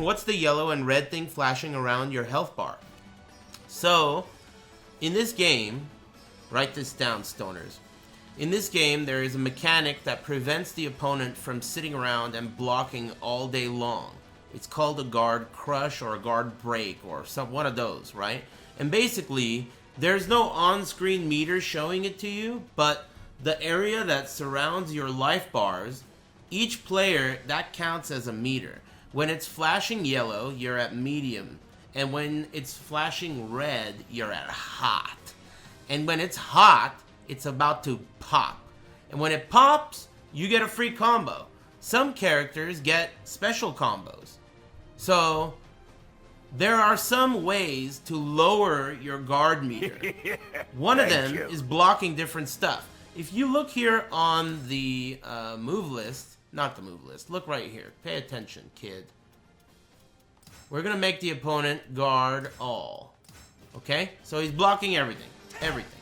what's the yellow and red thing flashing around your health bar? So, in this game, write this down, stoners. In this game, there is a mechanic that prevents the opponent from sitting around and blocking all day long. It's called a guard crush or a guard break or one of those, right? And basically, there's no on-screen meter showing it to you, but the area that surrounds your life bars, each player, that counts as a meter. When it's flashing yellow, you're at medium. And when it's flashing red, you're at hot. And when it's hot, it's about to pop. And when it pops, you get a free combo. Some characters get special combos. So, there are some ways to lower your guard meter. One of them is blocking different stuff. If you look here on the move list, not the move list, look right here. Pay attention, kid. We're going to make the opponent guard all. Okay? So he's blocking everything. Everything.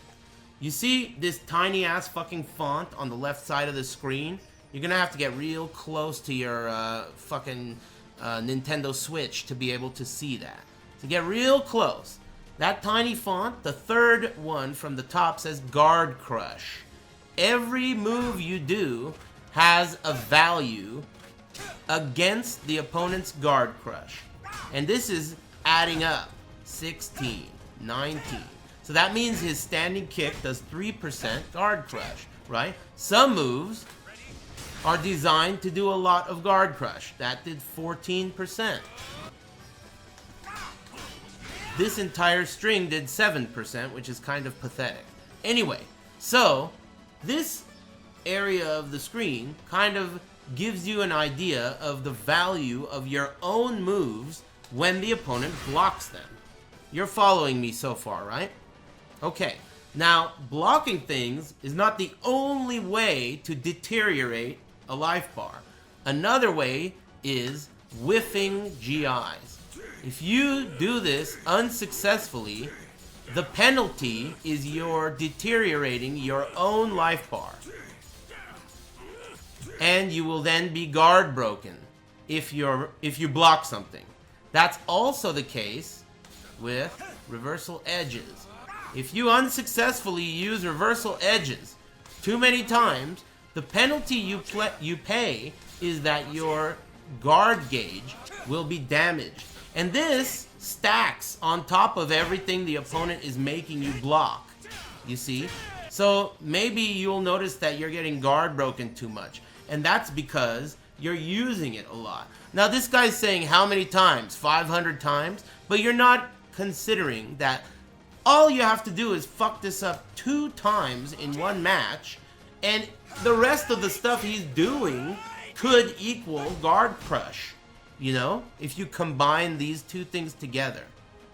You see this tiny ass fucking font on the left side of the screen? You're going to have to get real close to your fucking Nintendo Switch to be able to see that. To get real close. That tiny font, the third one from the top says Guard Crush. Every move you do has a value against the opponent's Guard Crush. And this is adding up. 16, 19. So that means his standing kick does 3% Guard Crush, right? Some moves are designed to do a lot of Guard Crush. That did 14%. This entire string did 7%, which is kind of pathetic. Anyway, so this area of the screen kind of gives you an idea of the value of your own moves when the opponent blocks them. You're following me so far, right? Okay, now blocking things is not the only way to deteriorate a life bar. Another way is whiffing GIs. If you do this unsuccessfully, the penalty is you're deteriorating your own life bar. And you will then be guard broken if you block something. That's also the case with reversal edges. If you unsuccessfully use reversal edges too many times, the penalty you pay is that your guard gauge will be damaged. And this stacks on top of everything the opponent is making you block. You see? So maybe you'll notice that you're getting guard broken too much. And that's because you're using it a lot. Now this guy's saying how many times? 500 times? But you're not considering that all you have to do is fuck this up 2 times in one match, and the rest of the stuff he's doing could equal guard crush, you know, if you combine these two things together.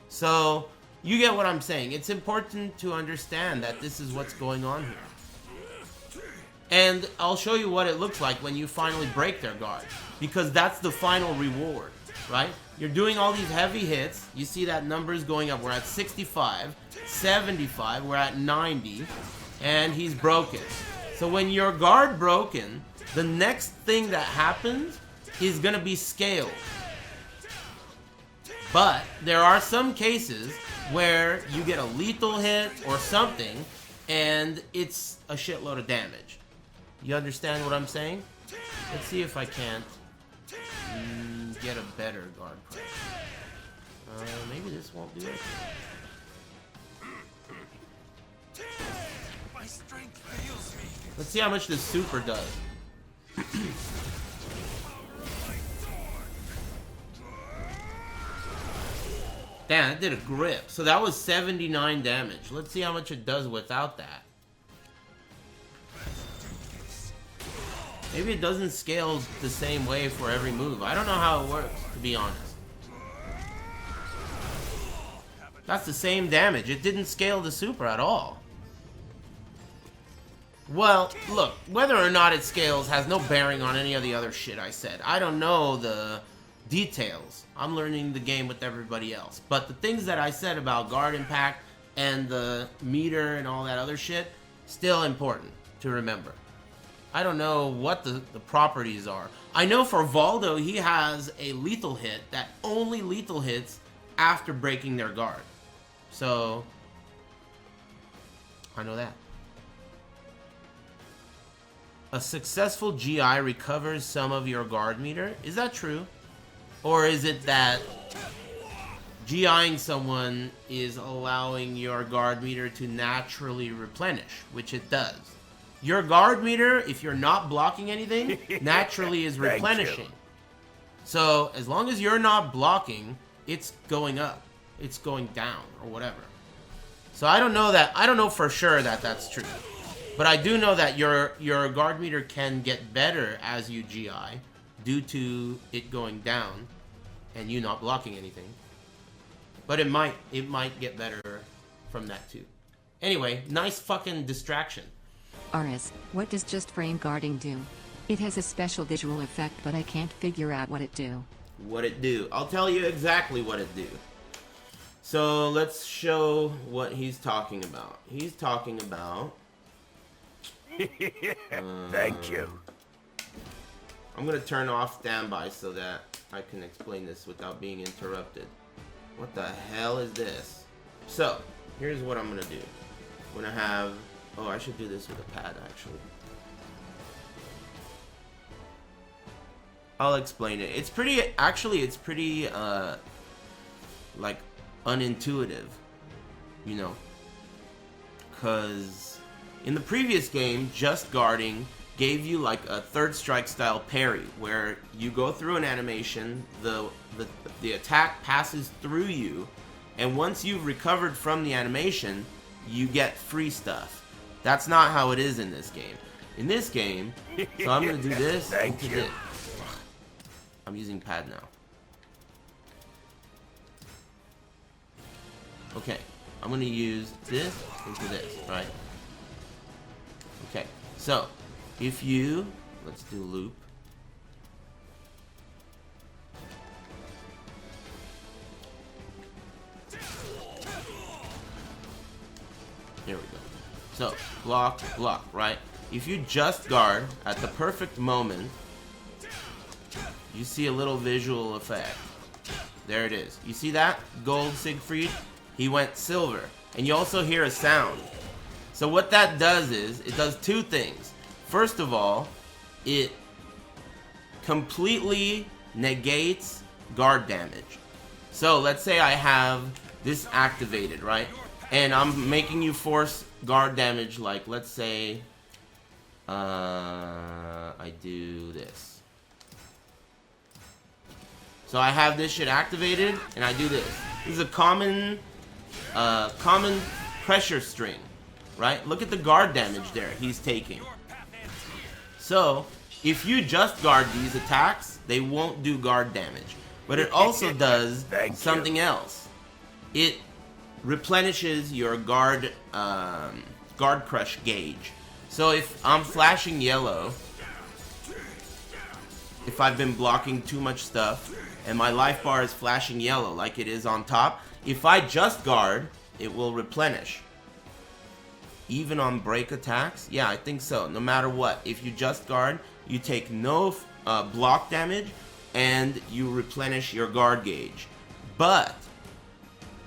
So, you get what I'm saying. It's important to understand that this is what's going on here. And I'll show you what it looks like when you finally break their guard, because that's the final reward, right? You're doing all these heavy hits. You see that number's going up. We're at 65, 75, we're at 90, and he's broken. So when your guard broken, the next thing that happens is going to be scaled. But there are some cases where you get a lethal hit or something, and it's a shitload of damage. You understand what I'm saying? Let's see if I can't get a better guard crush. Maybe this won't do it. My strength fails me. Let's see how much this super does. Damn, that did a grip. So that was 79 damage. Let's see how much it does without that. Maybe it doesn't scale the same way for every move. I don't know how it works, to be honest. That's the same damage. It didn't scale the super at all. Well, look, whether or not it scales has no bearing on any of the other shit I said. I don't know the details. I'm learning the game with everybody else. But the things that I said about guard impact and the meter and all that other shit, still important to remember. I don't know what the properties are. I know for Valdo, he has a lethal hit that only lethal hits after breaking their guard. So, I know that. A successful GI recovers some of your guard meter. Is that true? Or is it that GIing someone is allowing your guard meter to naturally replenish, which it does. Your guard meter, if you're not blocking anything, naturally is replenishing. So as long as you're not blocking, it's going up. It's going down or whatever. So I don't know that. I don't know for sure that that's true. But I do know that your guard meter can get better as you GI due to it going down and you not blocking anything. But it might get better from that too. Anyway, nice fucking distraction. RS, what does just frame guarding do? It has a special visual effect, but I can't figure out what it do. What it do? I'll tell you exactly what it do. So let's show what he's talking about. He's talking about... Thank you. I'm going to turn off standby so that I can explain this without being interrupted. What the hell is this? So, here's what I'm going to do. I'm going to have... Oh, I should do this with a pad, actually. I'll explain it. It's pretty... Actually, it's pretty, like, unintuitive. You know. Because in the previous game, just guarding gave you, like, a third strike style parry, where you go through an animation, the attack passes through you, and once you've recovered from the animation, you get free stuff. That's not how it is in this game. In this game, so I'm going to do this into this. I'm using pad now. Okay, I'm going to use this into this, right? Okay, so if you, let's do loop. Here we go. So, block, block, right? If you just guard at the perfect moment, you see a little visual effect. There it is. You see that? Gold Siegfried, he went silver. And you also hear a sound. So what that does is, it does two things. First of all, it completely negates guard damage. So let's say I have this activated, right? And I'm making you force guard damage, like, let's say, I do this. So I have this shit activated, and I do this. This is a common pressure string, right? Look at the guard damage there he's taking. So, if you just guard these attacks, they won't do guard damage. But it also does something else. It replenishes your guard crush gauge. So if I'm flashing yellow, if I've been blocking too much stuff and my life bar is flashing yellow like it is on top, if I just guard, it will replenish. Even on break attacks? Yeah, I think so. No matter what, if you just guard, you take no block damage and you replenish your guard gauge. But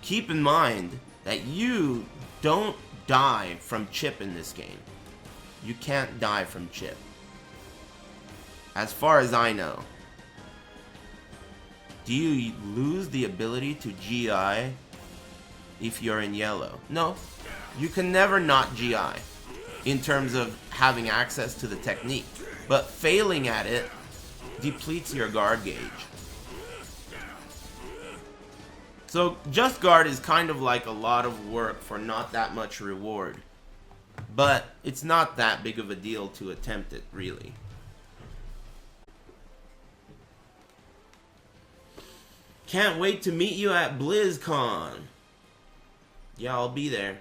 keep in mind that you don't die from chip in this game. You can't die from chip. As far as I know. Do you lose the ability to GI if you're in yellow? No. You can never not GI in terms of having access to the technique. But failing at it depletes your guard gauge. So just guard is kind of like a lot of work for not that much reward. But it's not that big of a deal to attempt it, really. Can't wait to meet you at BlizzCon. Yeah, I'll be there.